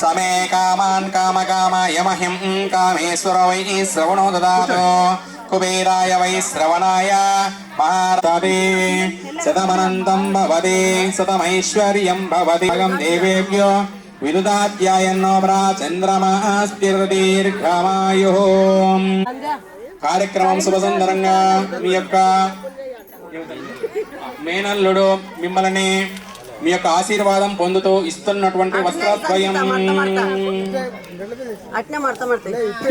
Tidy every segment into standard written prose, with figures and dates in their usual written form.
समे कामान् कामकामाय मह्यं कामेश्वर वै श्रवणो ददातु कुबेराय वै श्रवणाय महारते शतमनन्तं भवति शतमैश्वर्यं भवति देवेभ्यो विदुदाध्यायन्नो चंद्रमास्तिर्दीर्घमायुः కార్యక్రమం శుభసుందరంగా మీ యొక్క మేనల్లుడు మిమ్మల్ని మీ యొక్క ఆశీర్వాదం పొందుతూ ఇస్తున్నటువంటి వస్త్రద్వయం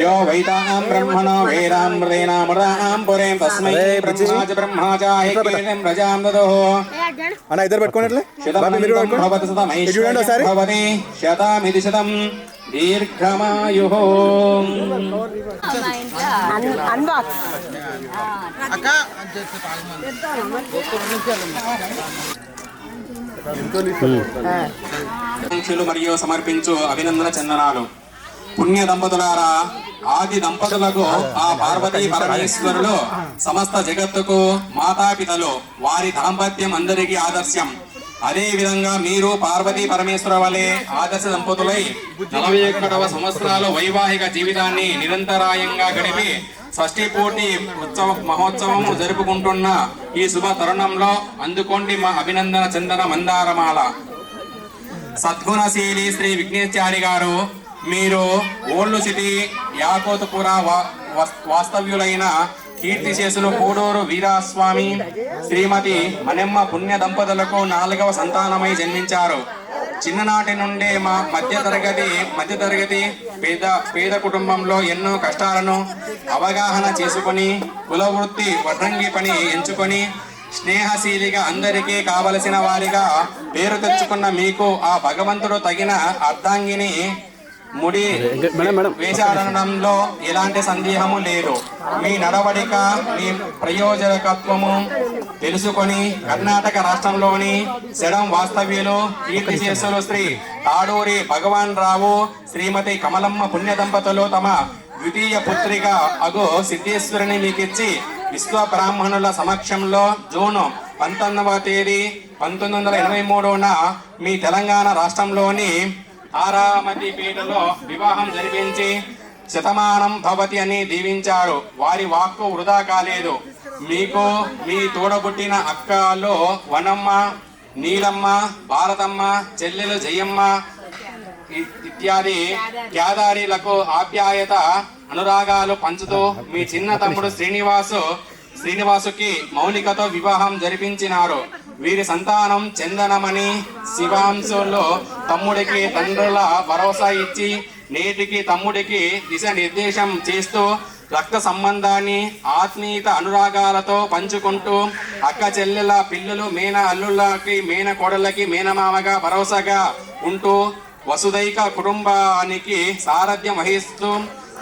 యో వైతాం బ్రహ్మణో వేదామృతేనామృతాం పురేం తస్మై బ్రహ్మాచ బ్రహ్మాచాయ కీర్తిం ప్రజాం దదోః అన్న ఇద్దరు పెట్టుకోనట్లే భవతి శతమైశ్వర్యం భవతి శతమితి శతం దీర్ఘమాయుః మరియు సమర్పించు అభినందన చందనాలు. పుణ్య దంపతులారా, ఆది దంపతులకు ఆ పార్వతీ పరమేశ్వరులు సమస్త జగత్తుకు మాతాపితలు. వారి దాంపత్యం అందరికీ ఆదర్శం. అదే విధంగా మీరు పార్వతీ పరమేశ్వర వలె ఆదర్శ దంపతులై 41వ సంవత్సరాలు వైవాహిక జీవితాన్ని నిరంతరాయంగా గడిపి షష్ఠీ పూర్తి మహోత్సవం జరుపుకుంటున్న ఈ శుభ తరుణంలో అందుకోండి మా అభినందన చందన మందారమాల. సద్గుణశీలి శ్రీ విఘ్నేశ్చారి గారు, మీరు ఓల్డ్ సిటీ యాకోతుపుర వాస్తవ్యులైన కీర్తిశేషులు పూడూరు వీరాస్వామి శ్రీమతి మణెమ్మ పుణ్య దంపతులకు 4వ సంతానమై జన్మించారు. చిన్ననాటి నుండే మా మధ్యతరగతి పేద కుటుంబంలో ఎన్నో కష్టాలను అవగాహన చేసుకుని కులవృత్తి వడ్రంగి పని ఎంచుకొని స్నేహశీలిగా అందరికీ కావలసిన వారిగా పేరు తెచ్చుకున్న మీకు ఆ భగవంతుడు తగిన అర్ధాంగిని ముడి వేశాడనడంలో ఎలాంటి సందేహము లేదు. మీ నడవడిక, మీ ప్రయోజకత్వము తెలుసుకొని కర్ణాటక రాష్ట్రంలోని సెడం వాస్తవ్యులు కీర్తిశేషులు శ్రీ తాడూరి భగవాన్ రావు శ్రీమతి కమలమ్మ పుణ్య దంపతులు తమ ద్వితీయ పుత్రిక అగు సిద్ధేశ్వరిని మీకిచ్చి విశ్వ బ్రాహ్మణుల సమక్షంలో జూన్ 19వ తేదీ 1983న మీ తెలంగాణ రాష్ట్రంలోని ఆరామతిపేటలో వివాహం జరిపించి శతమానం భవతి అని దీవించారు. వారి వాక్కు వృధా కాలేదు. మీకు మీ తోడబుట్టిన అక్కలో వనమ్మ, నీలమ్మ, భారతమ్మ, చెల్లెలు జయమ్మ ఇత్యాది క్యాదారీలకు ఆప్యాయత అనురాగాలు పంచుతూ మీ చిన్న తమ్ముడు శ్రీనివాసుకి మౌనికతో వివాహం జరిపించినారు. వీరి సంతానం చందనమణి శివాంశులో తమ్ముడికి తండ్రుల భరోసా ఇచ్చి నేటికి తమ్ముడికి దిశ నిర్దేశం చేస్తూ రక్త సంబంధాన్ని ఆత్మీయత అనురాగాలతో పంచుకుంటూ అక్క చెల్లెల పిల్లలు మేన అల్లుళ్ళకి మేన కోడళ్ళకి మేనమామగా భరోసాగా ఉంటూ వసుదైక కుటుంబానికి సారథ్యం వహిస్తూ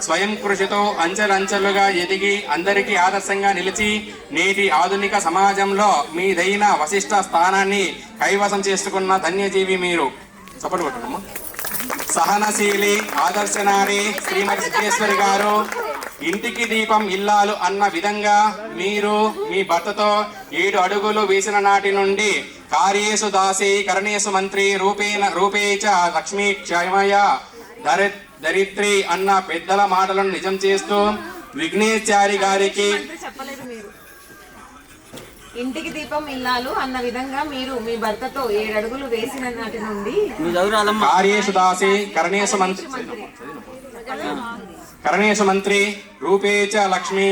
స్వయం కృషితో అంచెలంచెలుగా ఎదిగి అందరికీ ఆదర్శంగా నిలిచి నేటి ఆధునిక సమాజంలో మీదైన వశిష్ట స్థానాన్ని కైవసం చేసుకున్న ధన్యజీవి మీరు. సపోర్ట్ కొట్టడమ్మా. సహనశీలి ఆదర్శనారి శ్రీమతి సిద్ధేశ్వరి గారు, ఇంటికి దీపం ఇల్లాలు అన్న విధంగా మీరు మీ భర్తతో 7 అడుగులు వేసిన నాటి నుండి కార్యేషు దాసి కరణేషు మంత్రి రూపేచ లక్ష్మీ క్షమయ దరిత్రి అన్న పెద్దల మాటలను నిజం చేస్తూ విఘ్నేశ్చారి గారికి ఇంటికి దీపం ఇల్లాలు అన్న విధంగా మీరు మీ భర్తతో 7 అడుగులు వేసిన నాటి నుండి కార్యేషు దాసి కరణేషు మంత్రి రూపేచ లక్ష్మి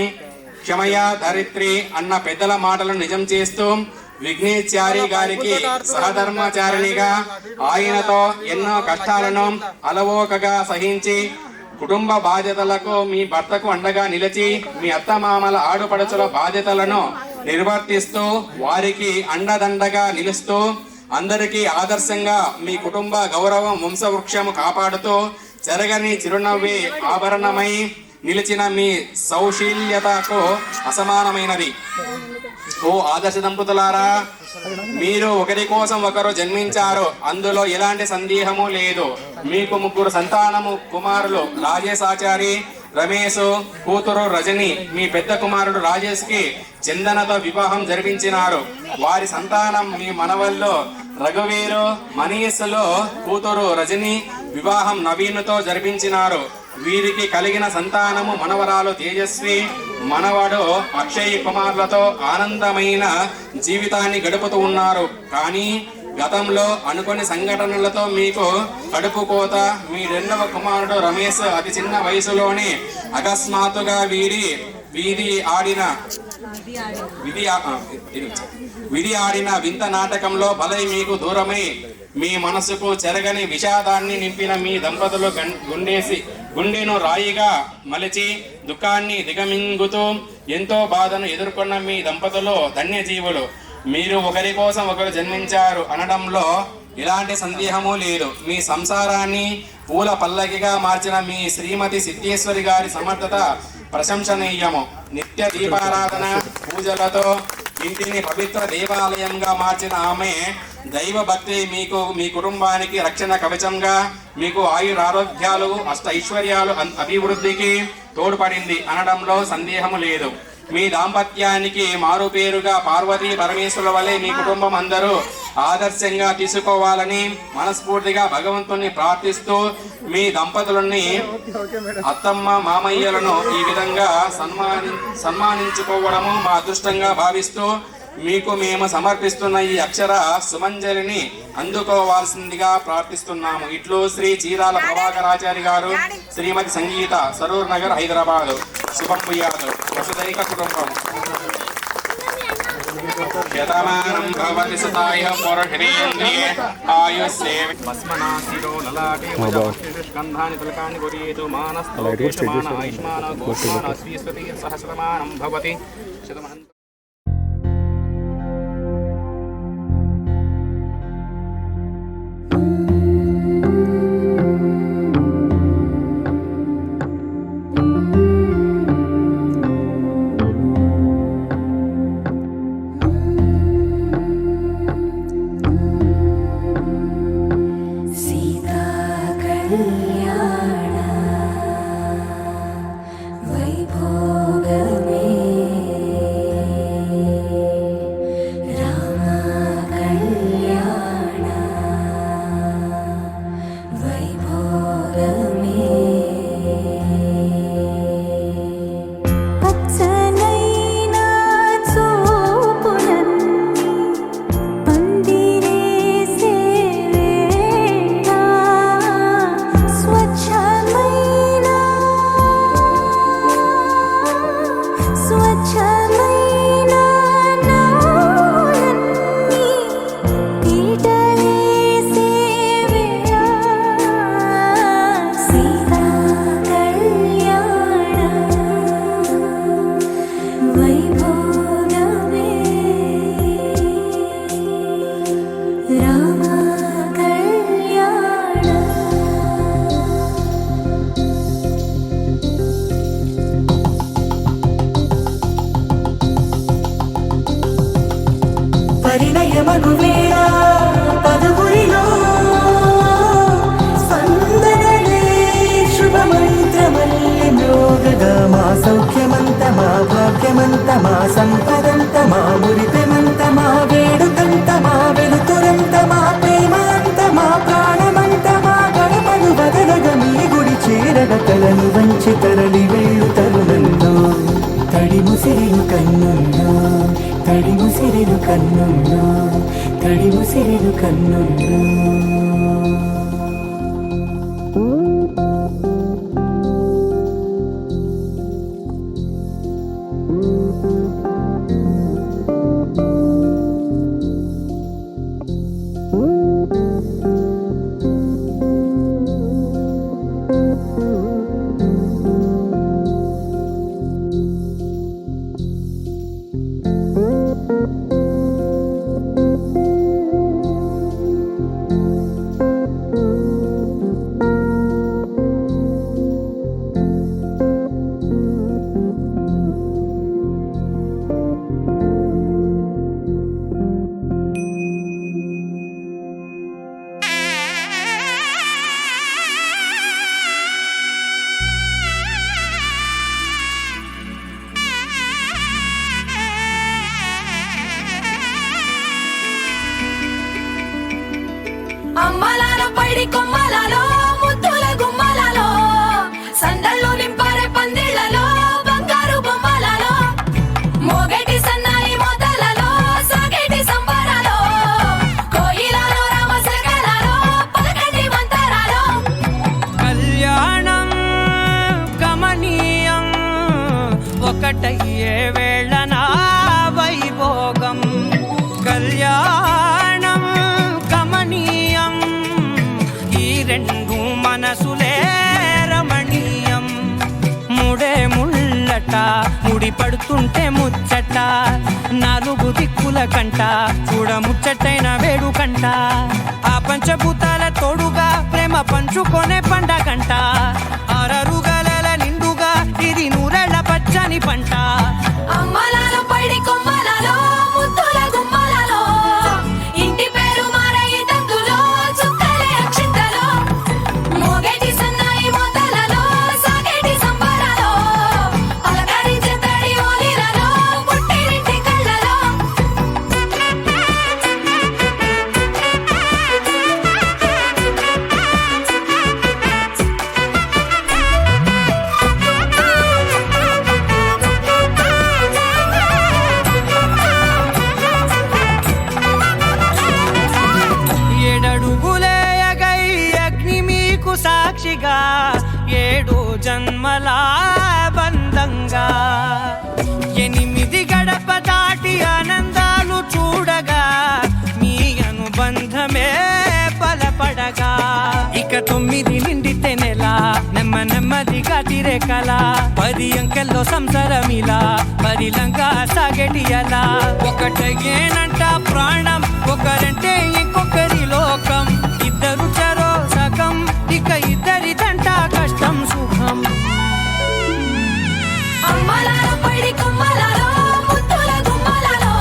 క్షమయ ధరిత్రి అన్న పెద్దల మాటలను నిజం చేస్తూ విఘ్నేశ్చారి గారికి సహధర్మచారిణిగా ఆయనతో ఎన్నో కష్టాలను అలవోకగా సహించి కుటుంబ బాధ్యతలకు మీ భర్తకు అండగా నిలిచి మీ అత్తమామల ఆడుపడుచుల బాధ్యతలను నిర్వర్తిస్తూ వారికి అండదండగా నిలుస్తూ అందరికీ ఆదర్శంగా మీ కుటుంబ గౌరవం వంశవృక్షము కాపాడుతూ చెరగని చిరునవ్వే ఆభరణమై నిలిచిన మీ సౌశీల్యతకు అసమానమైనది. ఓ ఆదర్శ దంపతులారా, మీరు ఒకరి కోసం ఒకరు జన్మించారు, అందులో ఎలాంటి సందేహము లేదు. మీకు 3 సంతానము కుమారులు రాజేశాచారి, రమేష్, కూతురు రజని. మీ పెద్ద కుమారుడు రాజేష్ కి చందనతో వివాహం జరిపించినారు. వారి సంతానం మీ మనవల్లో రఘువీరు, మనీష్లో కూతురు రజని, వివాహం నవీన్తో జరిపించినారు. వీరికి కలిగిన సంతానము మనవరాలు తేజస్వి, మనవడు అక్షయ్ కుమార్లతో ఆనందమైన జీవితాన్ని గడుపుతూ ఉన్నారు. కానీ గతంలో అనుకోని సంఘటనలతో మీకు కడుపు కోత. మీ రెండవ కుమారుడు రమేష్ అతి చిన్న వయసులోనే అకస్మాత్తుగా విధి ఆడిన వింత నాటకంలో బలై మీకు దూరమై మీ మనసుకు చెరగని విషాదాన్ని నింపిన మీ దంపతులు గుండెను రాయిగా మలిచి దుఃఖాన్ని దిగమింగుతూ ఎంతో బాధను ఎదుర్కొన్న మీ దంపతులు ధన్యజీవులు. మీరు ఒకరి కోసం ఒకరు జన్మించారు అనడంలో ఎలాంటి సందేహము లేదు. మీ సంసారాన్ని పూల పల్లకిగా మార్చిన మీ శ్రీమతి సిద్ధేశ్వరి గారి సమర్థత ప్రశంసనీయము. నిత్య దీపారాధన పూజలతో ఇంటిని పవిత్ర దేవాలయంగా మార్చిన ఆమె దైవ భక్తి మీకు మీ కుటుంబానికి రక్షణ కవచంగా, మీకు ఆయురారోగ్యాలు అష్ట ఐశ్వర్యాలు అభివృద్ధికి తోడ్పడింది అనడంలో సందేహము లేదు. మీ దాంపత్యానికి మారుపేరుగా పార్వతీ పరమేశ్వరుల వలె మీ కుటుంబం అందరూ ఆదర్శంగా తీసుకోవాలని మనస్ఫూర్తిగా భగవంతుని ప్రార్థిస్తూ మీ దంపతులని అత్తమ్మ మామయ్యలను ఈ విధంగా సన్మానించుకోవడము మా అదృష్టంగా భావిస్తూ మీకు మేము సమర్పిస్తున్న ఈ అక్షర సుమంజలిని అందుకోవాల్సిందిగా ప్రార్థిస్తున్నాము. ఇట్లు శ్రీ చీరాల ప్రభాకరాచారి గారు, శ్రీమతి సంగీత, సరూర్ నగర్, హైదరాబాద్. శుభం భూయాత్. వసుదైక కుటుంబం. శతమానం భవతి సుతాయ పురుషేంద్రియే ఆయుష్యేవ భస్మనాసిరో లలాటే స్కంధాని తలకాని గురీతు మానస్తోషమాన ఆయుష్మాన గోష్మాన శ్రీస్వతి సహస్రమానం భవతి శతమానం. పరిణయమగువేళ పదుగురిలో స్పందనలే శుభమంత్రమల్లి మ్రోగగా మా సౌఖ్యమంత మా భాగ్యమంత మా సంపదంత మా మురిపెమంత మా వేడుకంత మా వెలుతురంత మా ప్రేమంత మా ప్రాణమంత మా గడపను బదలగ మీ గుడి చేరగ తలను వంచి తరలి వెళ్ళు తరుణంలో తడి ముసిరిలు కన్నుల్లో తడి ముసిరిలు కన్నుల్లో తడి ముసిరిలు కన్నుల్లో. అమ్మలాలో పైడి కొమ్మలాలో కళ్యాణం కమనీయం ఈ రెండు మనసులే రమణీయం ముడే ముళ్ళట ముడి పడుతుంటే ముచ్చట నాలుగు దిక్కుల కంట చూడ ముచ్చటైన వేడుకంట ఆ పంచభూతాల తోడుగా ప్రేమ పంచుకొనే పండగంట ఆరరుగల నిండుగా ఇది నూరెళ్ళ పచ్చని పంట అమ్మలాలో పడి కొమ్మలలో ముద్దుల గుమ్మలలో ఇంటి పేరు మారయి తందులో చుక్కలే అక్షింతలో మోగేటి సన్నాయి మోతలలో సాగేటి సంబరాలో అలకరించే తడి ఓలిలలో పుట్టినింటి కళ్ళలో ఏడడుగులేయగై అగ్ని మీకు సాక్షిగా 7 జన్మల బంధంగా 8 గడప దాటి ఆనందాలు చూడగా మీ అనుబంధమే బలపడగా ఇక 9 నిండితే నెల నెమ్మదిగా తిరేకల 10 అంకెల్లో సంసారమిలా పరిలంగా సాగేటి అలా ఒకటేనంట ప్రాణం ఒకరంటే ఇంకొకరి లోకం ఇద్దరు చరో సగం ఇక ఇద్దరిదంట కష్టం సుఖం అమ్మలాలో పడి కొమ్మలలో ముద్దుల గుమ్మలలో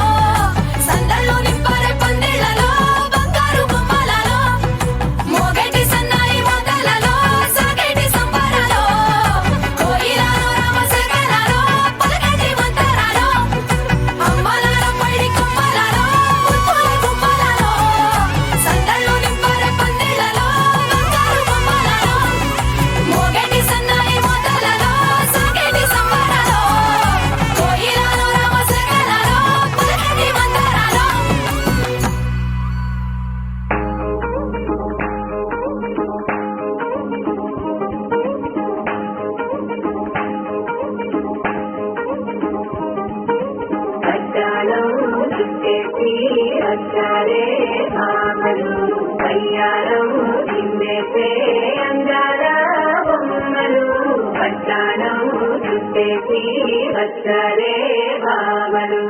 సందళ్ళు నింపరే పందిళ్ళలో బంగారు గుమ్మలలో మోగేటి సన్నాయి మోతలలో సాగేటి సంబరాలో కోయిలలో రామశేఖరాలో పలకటి మంతరాలో అమ్మలాలో పడి కొమ్మలలో ముద్దుల గుమ్మలలో సందళ్ళు నింపరే పందిళ్ళలో బంగారు గుమ్మలలో మోగేటి సన్నాయి మోతలలో సాగేటి సంబరాలో కోయిలలో రామశేఖరాలో పలకటి మంతరాలో కట్టాలం చుట్టేసి వచ్చారే భామలు కయ్యారం చిందేసే అందాల బొమ్మలు కట్టాలం చుట్టేసి వచ్చారే భామలు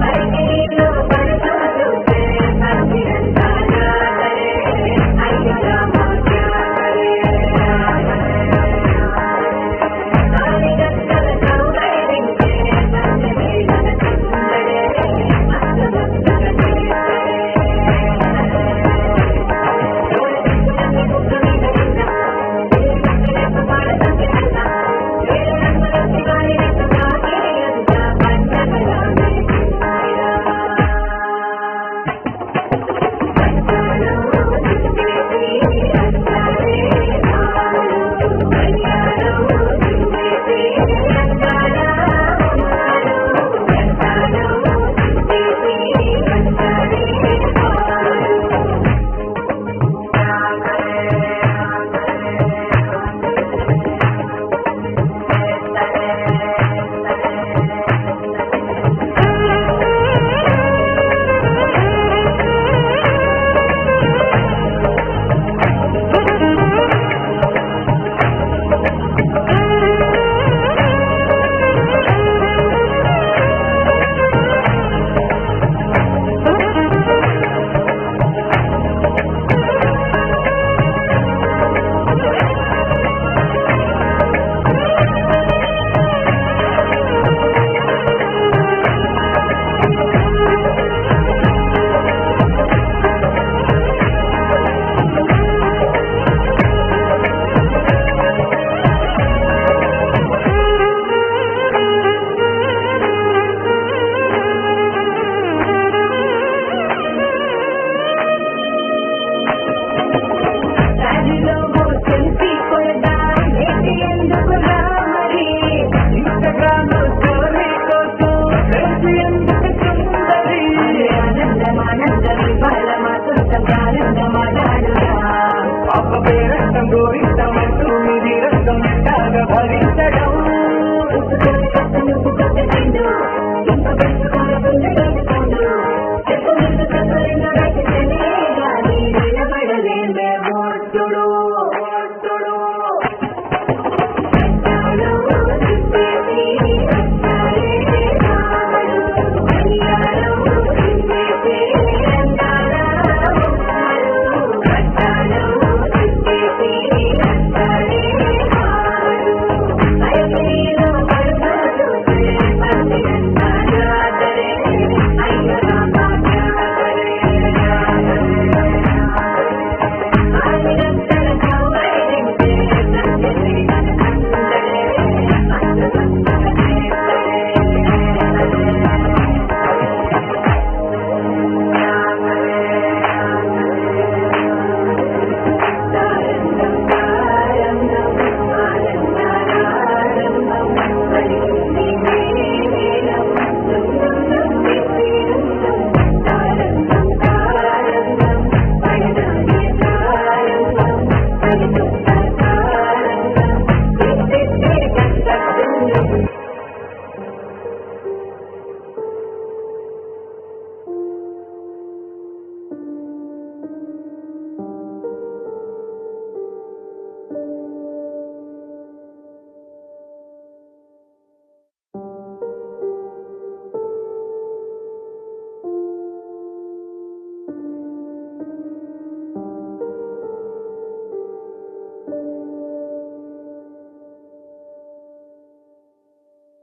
పరిగిలో పడుతూ చూస్తే పసిరంతా జాతరే అయ్యో రామా జాతరే ఆదిగంటల చౌదరి వింటే పంచమేళన సందడే మస్తు మస్తుగా చేసే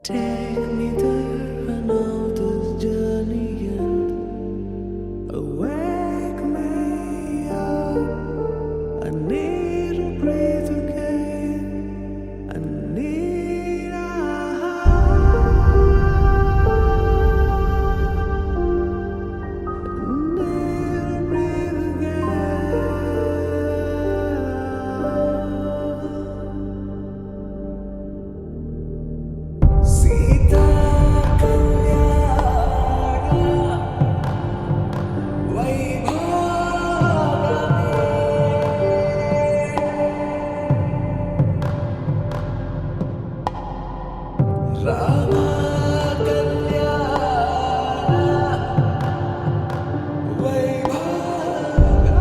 Take me there, I know this journey ends. Wake me up, I need to breathe again. I need a Sita Kalyana Vaibhavami Rama Kalyana Vaibhavami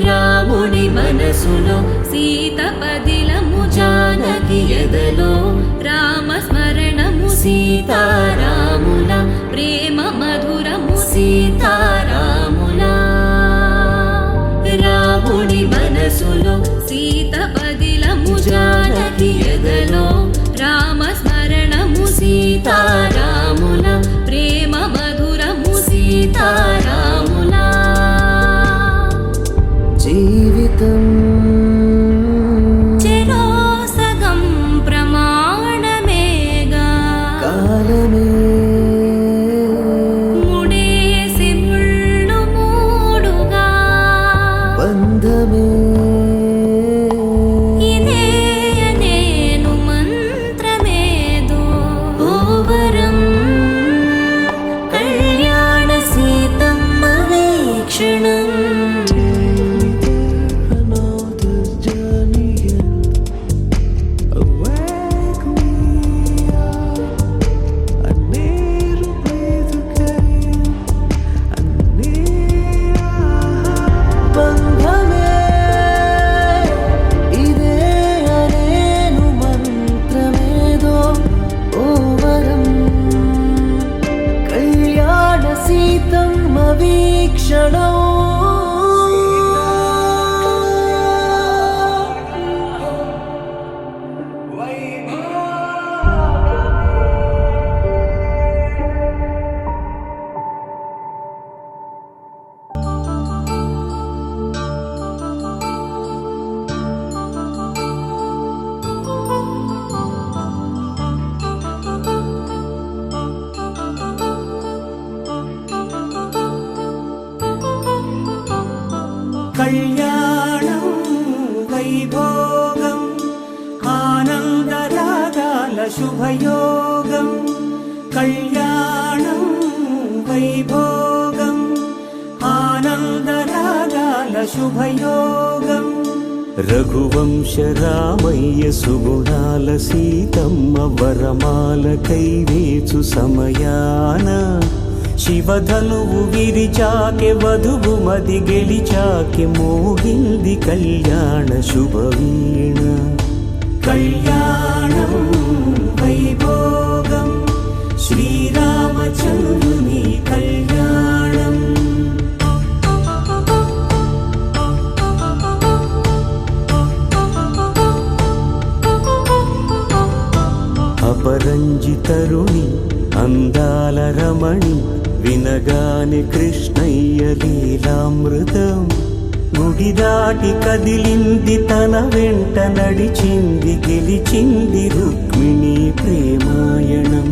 రాముని మనసులో సీత పదిలము జానకి ఎదలో రామ స్మరణము సీతారాముల ప్రేమ మధురము సీతారాముల రాముని మనసులో సీత పదిలము జానకి ఎదలో రామ స్మరణము సీతారాముల ప్రేమ మధురము సీతారాముల జీవితం చెరో సగం ప్రమాణమేగా కాలమే ముడేసి ముళ్ళు మూడుగా బంధమే ఇదే నేను మంత్రమేదో ఓవరం కళ్యాణ సీతమ్మ వీక్షణం కళ్యాణం వైభోగం ఆనందరాగాల శుభయోగం కళ్యాణం వైభోగం ఆనందరాగాల శుభయోగం రఘువంశ రామయ్య సుగుణాల సీతమ్మ వరమాల కైవేచు సమయాన శివధనువు విరిచాకె వధువు మది గెలిచాకె మోగింది కళ్యాణ శుభవీణ కళ్యాణం వైభోగం శ్రీరామచంద్రుని కళ్యాణం అపరంజి తరుణి అందాల రమణి వినగాని కృష్ణయ్య లీలామృతం గుడి దాటి కదిలింది తన వెంట నడిచింది గెలిచింది రుక్మిణి ప్రేమాయణం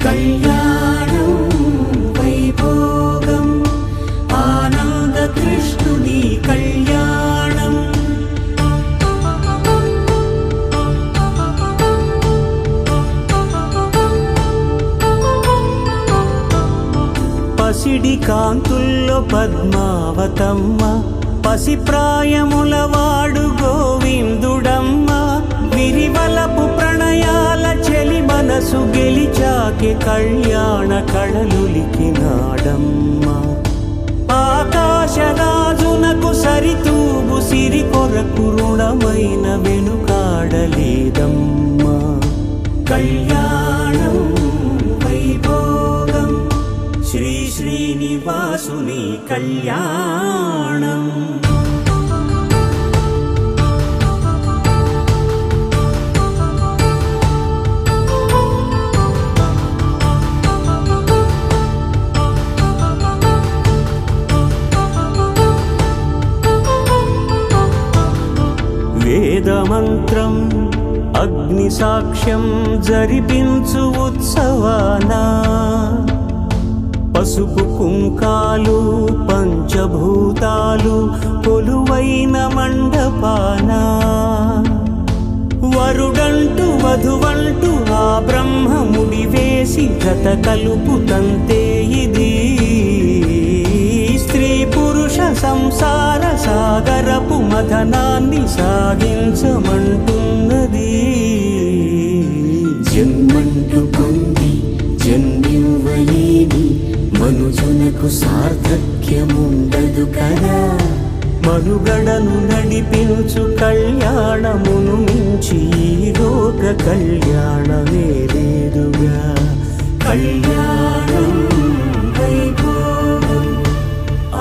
కళ్యాణం వైభోగం ఆనంద కృష్ణుని కళ్యాణం పసిడి కాంతుల్లో పద్మావతమ్మ పసిప్రాయముల వాడు గోవిందుడమ్మ విరివలపు ప్రణయాల చెలి మనసు గెలిచాకె కళ్యాణ కళలులికినాడమ్మ ఆకాశరాజునకు సరితూగు సిరి కొరకు రుణమైన వెనుకాడలేదమ్మా కళ్యాణం వైభోగం శ్రీ శ్రీనివాసుని కళ్యాణం మంత్రం అగ్ని సాక్ష్యం జరిపించు ఉత్సవాన పసుపు కుంకాలు పంచభూతాలు కొలువైన మండపాన వరుడంటూ వధువంటూ ఆ బ్రహ్మముడి వేసి గత కలుపు తంతే ఇది స్త్రీ పురుష సంసార సాగరపు మథనాన్ని సాగించమంటున్నది జన్మంటూ పొంది జన్మివ్వలేని మనుజునకు సార్థక్యముండదు కదా మనుగడను నడిపించు కళ్యాణమును మించి ఈ లోక కళ్యాణమే లేదుగా కళ్యాణం వైభోగం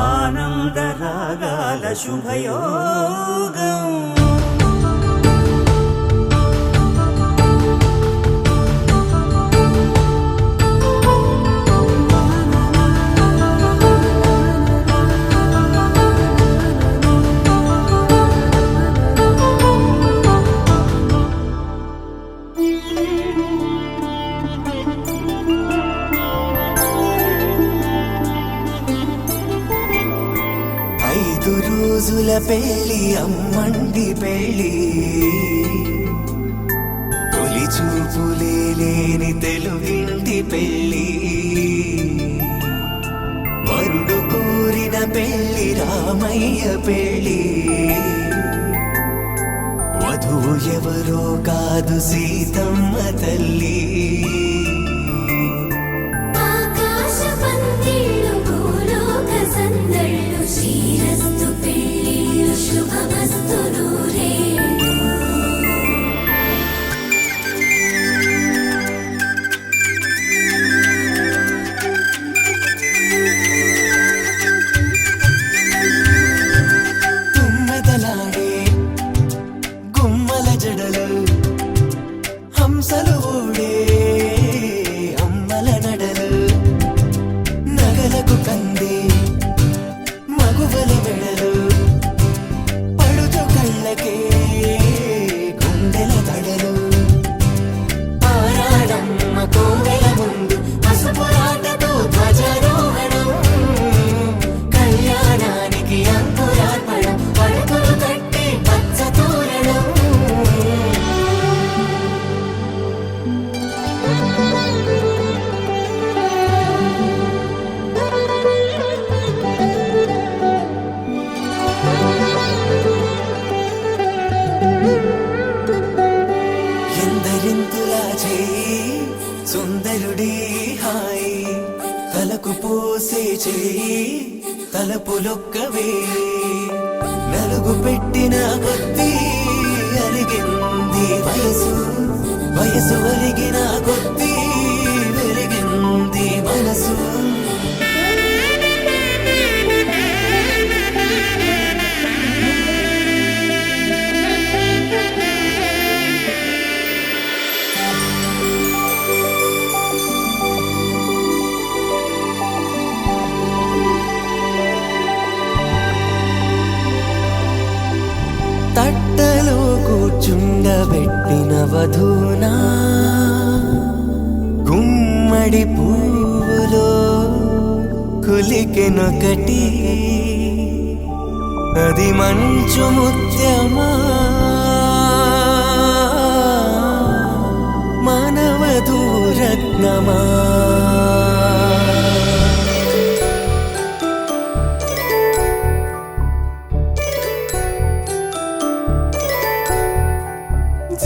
ఆనందరాగాల శుభయోగం రోజుల పెళ్ళి అమ్మండి పెళ్ళి తొలి చూపులే లేని తెలుగింటి పెళ్ళి వరుడు కోరిన పెళ్ళి రామయ్య పెళ్ళి వధువు ఎవరో కాదు సీతమ్మ తల్లి ఆకాశ పందిళ్ళు భూలోక సందళ్ళు శ్రీరస్తు పెళ్ళిళ్ళు శుభమస్తు నూరేళ్ళు తుమ్మెదలాడే గుమ్మల జడలు హంసలు ఊడే అమ్మల నడలు నగలకు కంది మగువల వెడలు పడుచు కళ్ళకే గుండెల దడలు పారాడమ్మ కోవెల ముందు పసుపురాటతో ధ్వజారోహణం కళ్యాణానికి అంకురార్పణం పడకలు కట్టి పచ్చ తోరణం ఎందరింతులా చేయి సుందరుడి హాయి తలకు పోసే చేయి తలపులొక్కవే నలుగు పెట్టిన కొద్దీ అలిగింది వయసు వయసు అలిగిన కొద్దీ వెలిగింది మనసు తట్టలో కూర్చుండబెట్టిన వధూనా గుమ్మడి పువ్వులో కులికెనొకటి అది మంచు ముత్యమా మానవధూ రత్నమా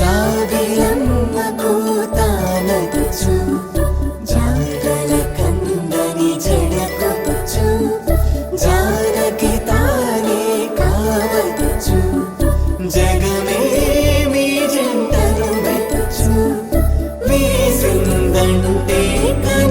జాబిలమ్మ కూతానదుచు జాడల కందని జడకొచ్చు జానకి తానే కావదుచు జగమే మీ జంటను వెతుచు వేసిందంటే కను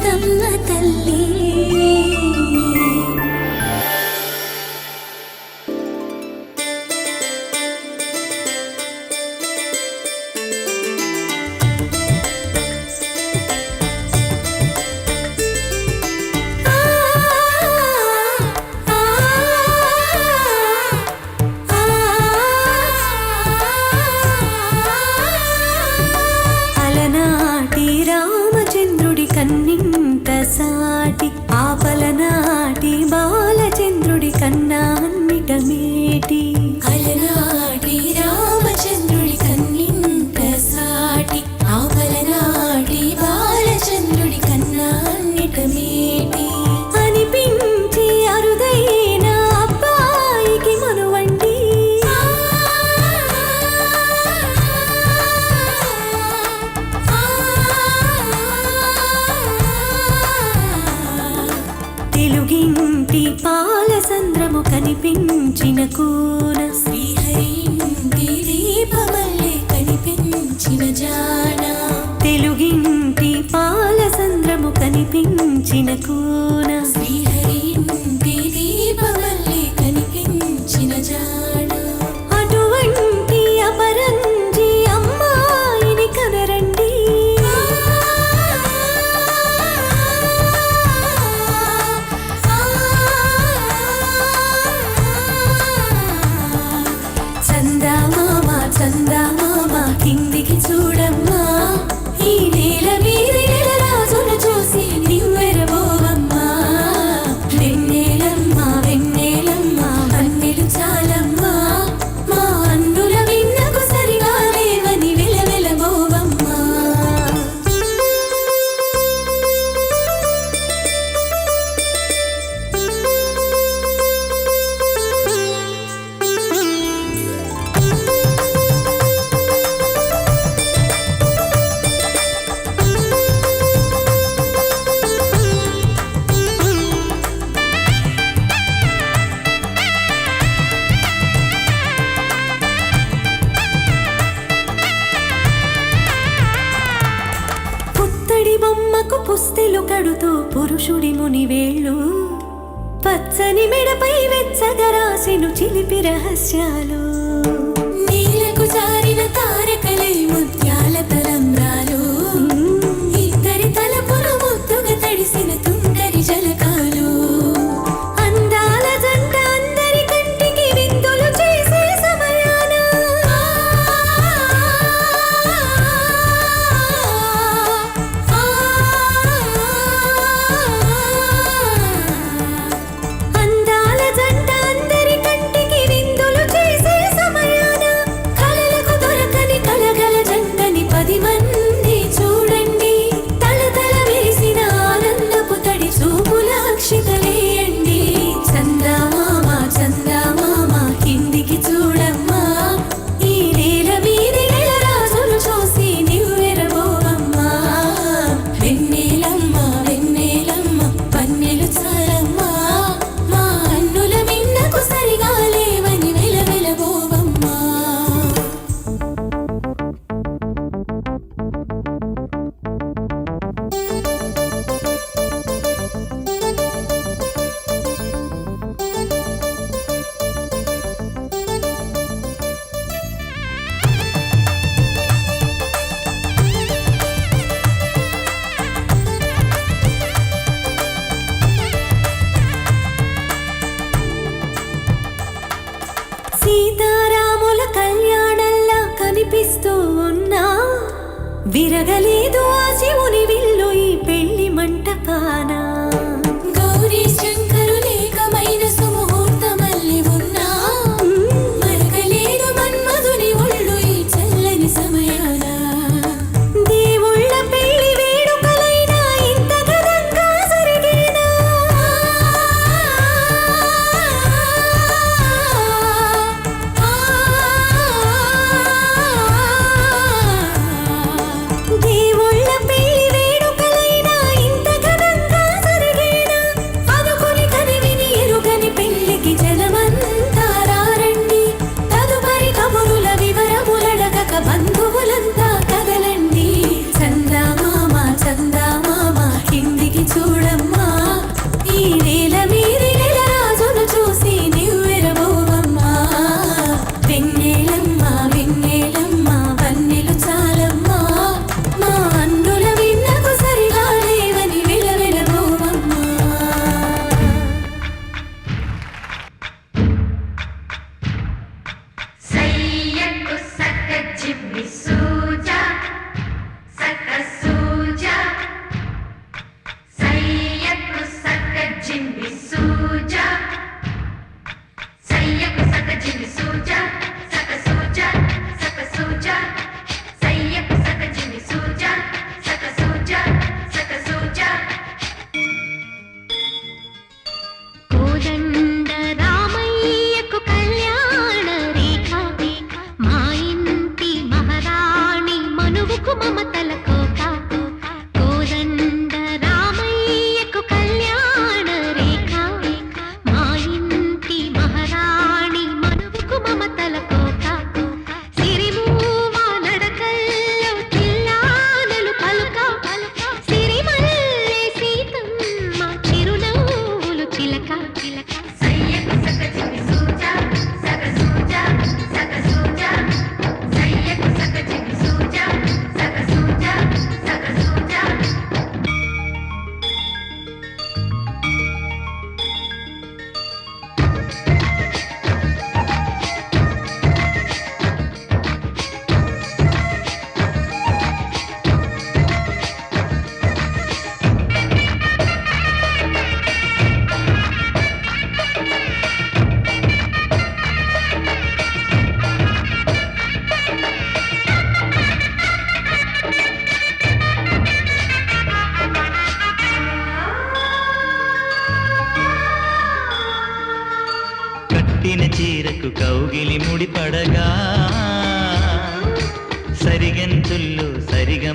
సీతమ్మ తల్లి. అలనాటి రామచంద్రుడి కన్నింత సాటి ఆపలనాటి బాలచంద్రుడి కన్నా అన్నిట మేటి. అలనాటి రామచంద్రుడి కన్నింత సాటి ఆపలనాటి బాలచంద్రుడి కన్నా అన్నిట మేటి అనిపించి అరుదైన అబ్బాయికి మనువండి. తెలుగింటి పాలసంద్రము కనిపించిన కూన శ్రీహరి ఇంటి దీపమల్లె కనిపించిన జాన. తెలుగింటి పాలసంద్రము కనిపించిన కూన శ్రీహరి ఇంటి దీపమల్లె కనిపించిన జాన. అటువంటి అపరంజి అమ్మాయిని కనరండి. చందమామ చందమామ కిందికి చూడమ్మా, ఈ నేల మీద నెల రాజును చూసి నివ్వెరబోవమ్మా. వెన్నెలమ్మ వెన్నెలమ్మ వన్నెలు చాలమ్మా, మా అన్నుల విన్నకు సరిగా లేవని వెలవెలబోవమ్మా. పుత్తడి బొమ్మకు పుస్తెలు కడుతూ పురుషుడి మునివేళ్ళు, పచ్చని మెడపై వెచ్చగా రాసెను చిలిపి రహస్యాలు. నీలకు జారిన తారకలై ముత్యాల తలంబ్రాలు, ఇద్దరి తలపును ముద్దుగా తడిసిన తుంటరి జలకాలు. అందాల జంట అందరి కంటికి విందులు చేసే సమయాన అందాల జంట అందరి కంటికి విందులు చేసే సమయాన కలలకు దొరకని కలగల జంటని 10 మంది చూడండి. తలతల వేసిన ఆనందపు తడి చూపుల అక్షితలేయండి. చందమామ చందమామ కిందికి చూడమ్మా, ఈ నేల మీది నెల రాజును చూసి నివ్వెరబోవమ్మా. వెన్నెలమ్మ వెన్నెలమ్మ వన్నెలు చాలమ్మా, మా అన్నుల మిన్నకు సరిగా లేవని వెలవెలబోవమ్మా. సీతారాముల కళ్యాణంలా కనిపిస్తూ ఉన్నా, విరగలేదు ఆ శివుని విల్లు ఈ పెళ్లి మంటపాన. గౌరీ శంకరులేకమైన సుముహూర్తమల్లి ఉన్నా, మరగలేదు మన్మధుని ఒళ్ళు ఈ చల్లని సమయాన. దేవుళ్ళ పెళ్లి వేడుకలైనా ఇంత ఘనంగా జరిగేనా? దేవుళ్ళ పెళ్లి వేడుకలైనా ఇంత ఘనంగా జరిగేనా? అనుకు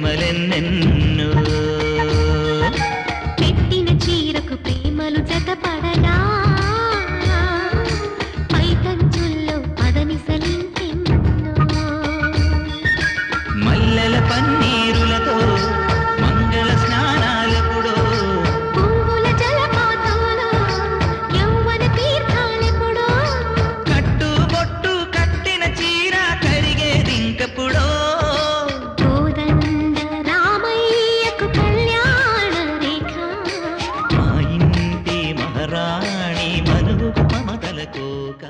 ప్రేమలెన్నెన్నో పెట్టిన చీరకు ప్రేమలు జతపడగా పై కంచుల్లో పదనిసలింకెన్నో మల్లెల పన్నీరులతో మంగళ స్నానాలెప్పుడో పువ్వుల జలపాతంలో యౌవన తీర్థాలెప్పుడో కట్టుబొట్టు కట్టిన చీర కరిగేదింకప్పుడో కోదండ రామయ్యకు కళ్యాణ రేఖ మా ఇంటి మహారాణి మనువు మమతల కోక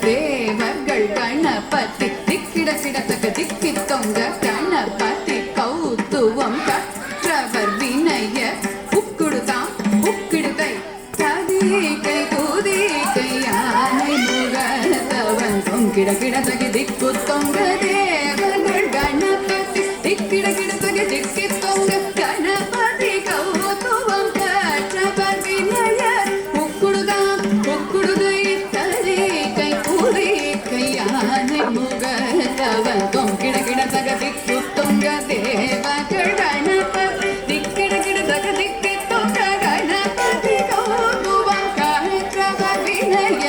தேவர்கள் கணபதி திக்கிட கிடத்தக்க திக்கி தொங்க கணபதி கௌத்துவம் கற்றவர் வினய உக்குடுதாம் உக்கிடுகை கதிகை கூதிகை யானை முகத்தவன் தொங்கிட கிடத்தக திக்கு தொங்க தேவர்கள் கணபதி திக்கிட கிடத்தக திக்கி தொங்க கணபதி கௌத்துவம் கற்றவர் வினய உக்குடுதாம் உக்குடுகை முகத்தவன் தொங்கிட கிடத்தக திக்கு தொங்க தேவர்கள் கணபதி திக்கிட கிடத்தக திக்கி தொங்க கணபதி கௌதுவம் கற்றவர் வினய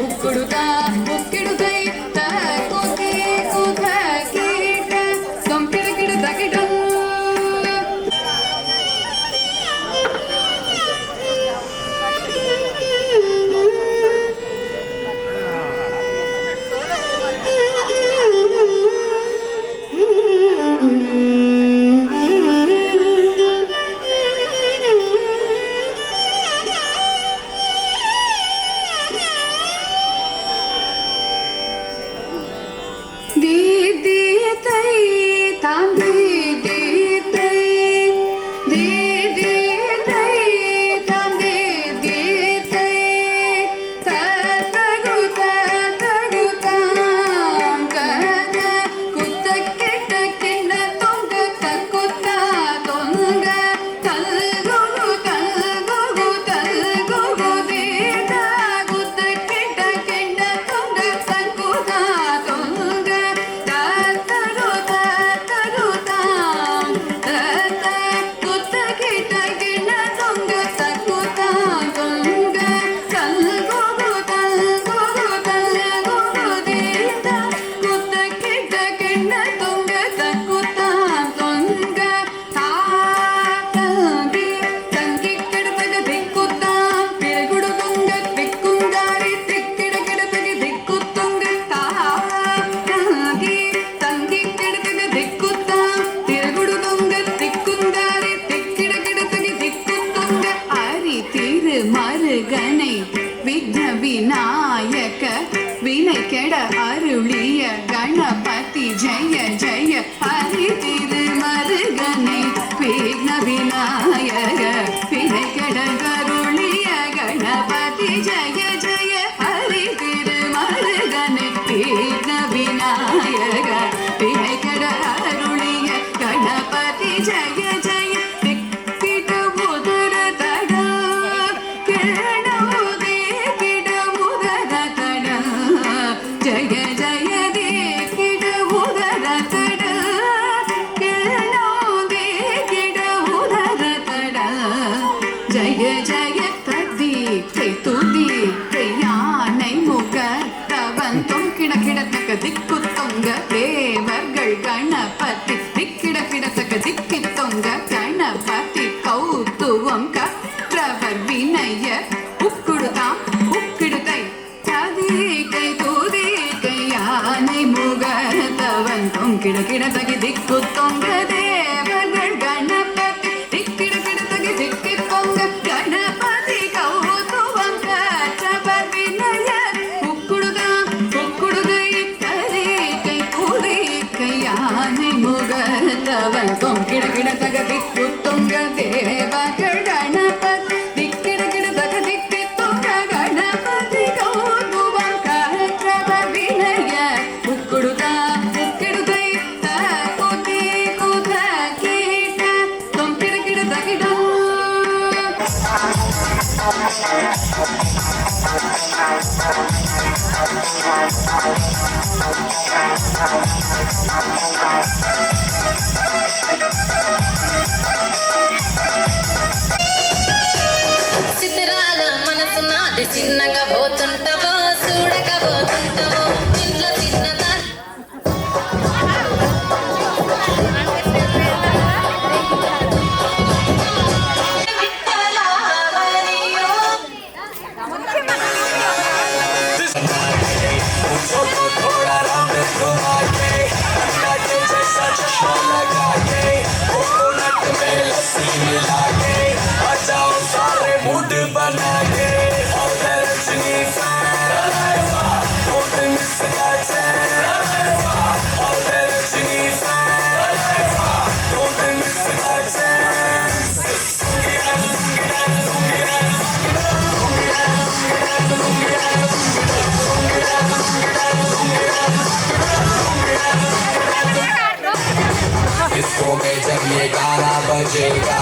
உக்கிடுகை கெட அருளிய கணபதி ஜெய ஜெய ஹரி திருமருகனை விக்ன விநாயக வினை கெட அருளிய கணபதி ஜெய ஜெய ஹரி திருமருகனை விக்ன விநாயக வினை கெட அருளிய கணபதி ஜெய ஜெய திக்கிட உதர தடா கேடமுதே கிட உதர தடா ஜெய ஜெய தே கிட உதர தடா கேடமுதே கிட உதர தடா ஜெய ஜெய ததி துதி யானை முக தவந்தம் கிட கிடத்தக்க திக்கு தொங்க தேவர்கள் கணபதி திக்கிட கிடத்தக்க திக்கி தொங்க கணபதி கௌத்துவம் கற்றவர் வினய உக்குடுதாம் உக்கிடுதை கதிகை தூதிகை யானை முக தவந்தம் கிட கிடத்தக திக்கு தொங்க தேவர்கள் கணபதி திக்கிட கிடத்தக திக்கி தொங்க கணபதி கௌத்துவம் கற்றவர் வினய உக்குடுதாம் உக்குடுதை கதிகை தூதிகை யானை முக தவந்தம் கிட கிடத்தக திக்கு தொங்க தேவர்கள் கணபதி திக்கிட கிடத்தக திக்கி தொங்க கணபதி கௌத்துவம் கற்றவர் வினய உக்குடுதாம் உக்கிடுதை தகுதி குத கீட தொம் கிட கிடத்தகிடம் చిత్రాల మనసు నాది చిన్నగా పోతుంటావో చూడకపోతుంటావో ఇంట్లో చిన్నదా डिस्को में जब ये गाना बजेगा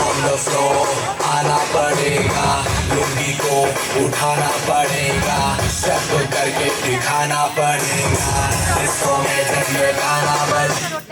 ऑन द फ्लोर आना पड़ेगा लुंगी को उठाना पड़ेगा सब करके दिखाना पड़ेगा डिस्को में जब ये गाना बजेगा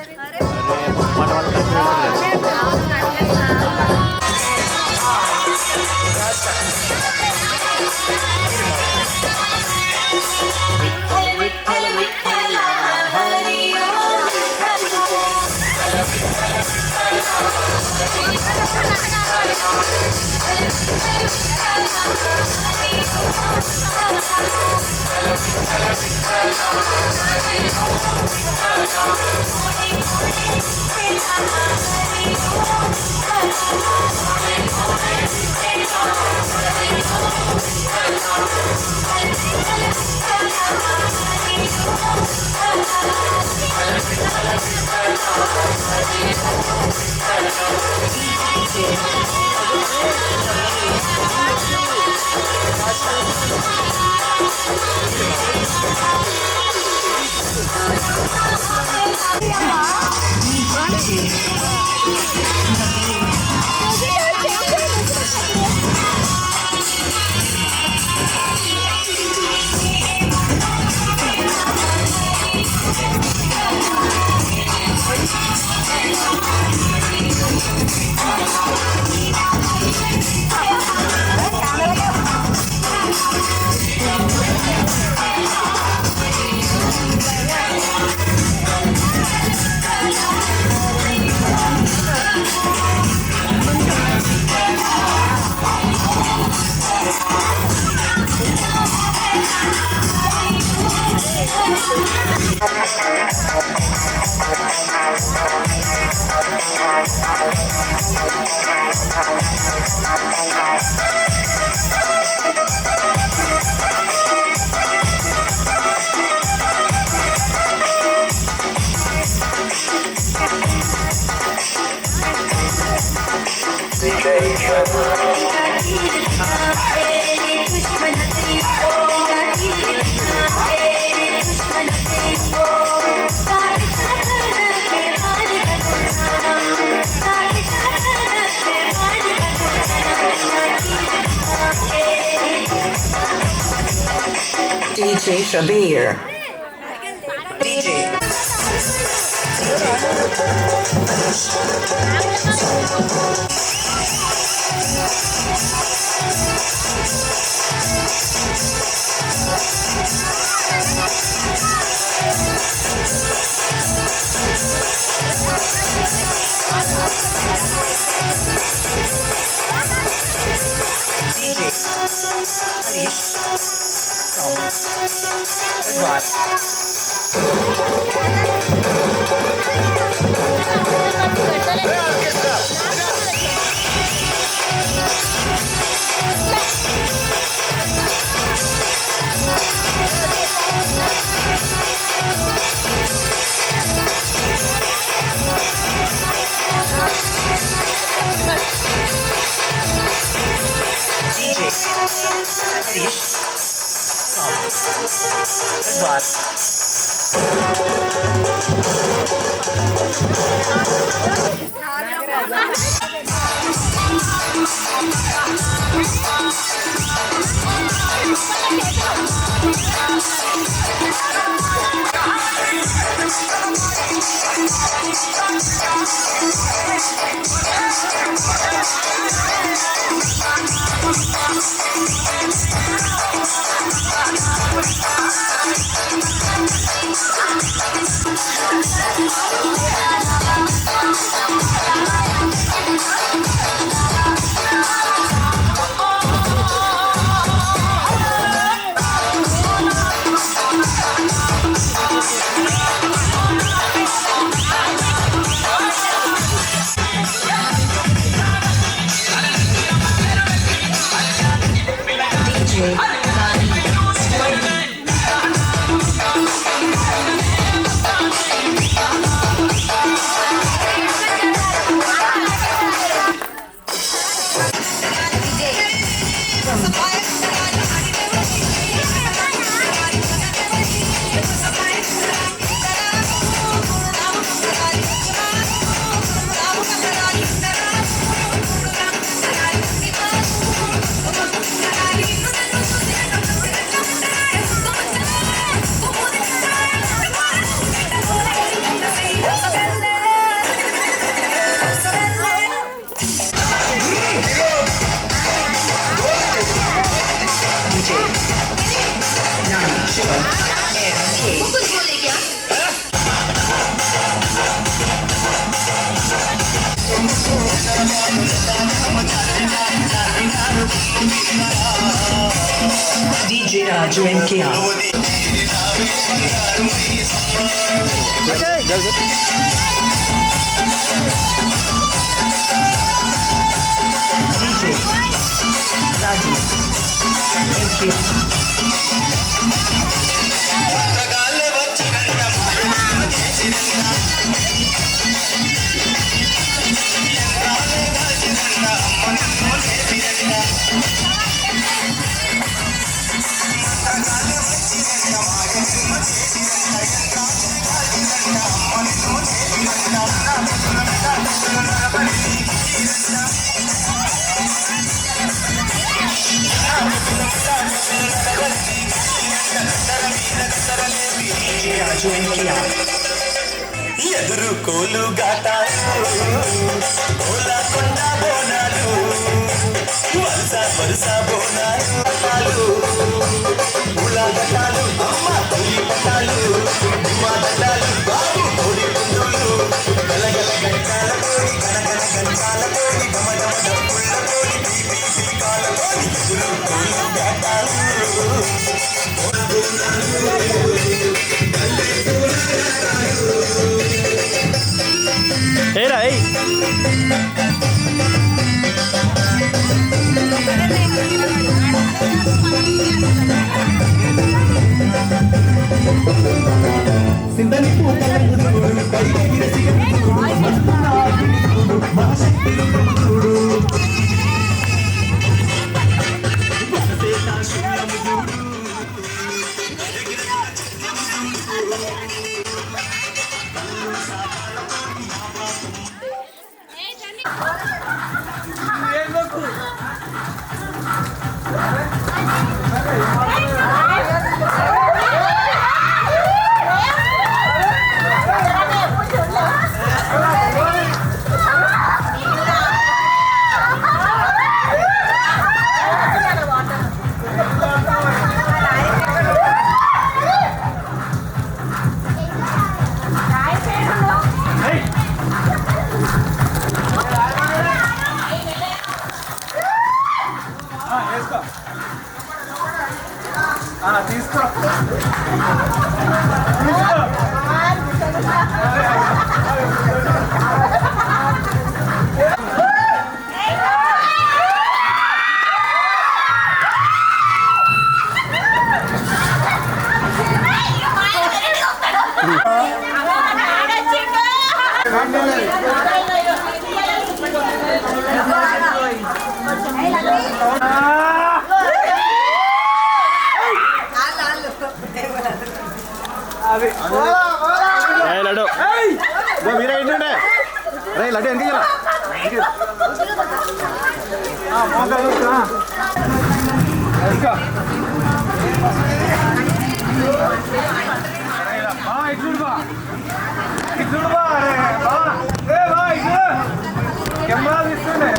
Thank you. DJ Shabir. DJ. DJ Raju and Kia. Okay, that's it. DJ Raju and Kia. ఎదురు కోలు గాటాలు కోలకొండ బోనాలు వరుస వరుస బోనాలు ఉలాగటాలు అమ్మ తొలి పటాలు దిమాగటాలు బాబు కోడి పుందులు గలగల గంటాల కోడి గనగన గంటాల కోడి గమ గమ డప్పుళ్ళ కోడి పీపీ పీకాల కోడి ఎదురు కోలు గాటాలు ఏరా ఏయ్ సిందని పూతల ముదురుడు కడిగిన సిగముదురుడు మస్తున్న ఆగిడి చూడు మహాశక్తి రూపముదురుడు లడ్డు మీరే ఇంటుండే రే లడ్డు ఎంత కెమెరా తీస్తుండే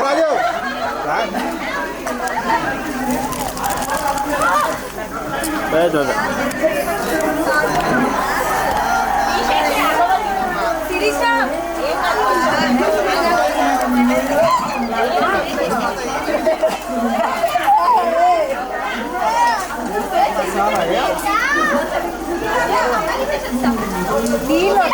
రాజు రాజు నీళ్ళు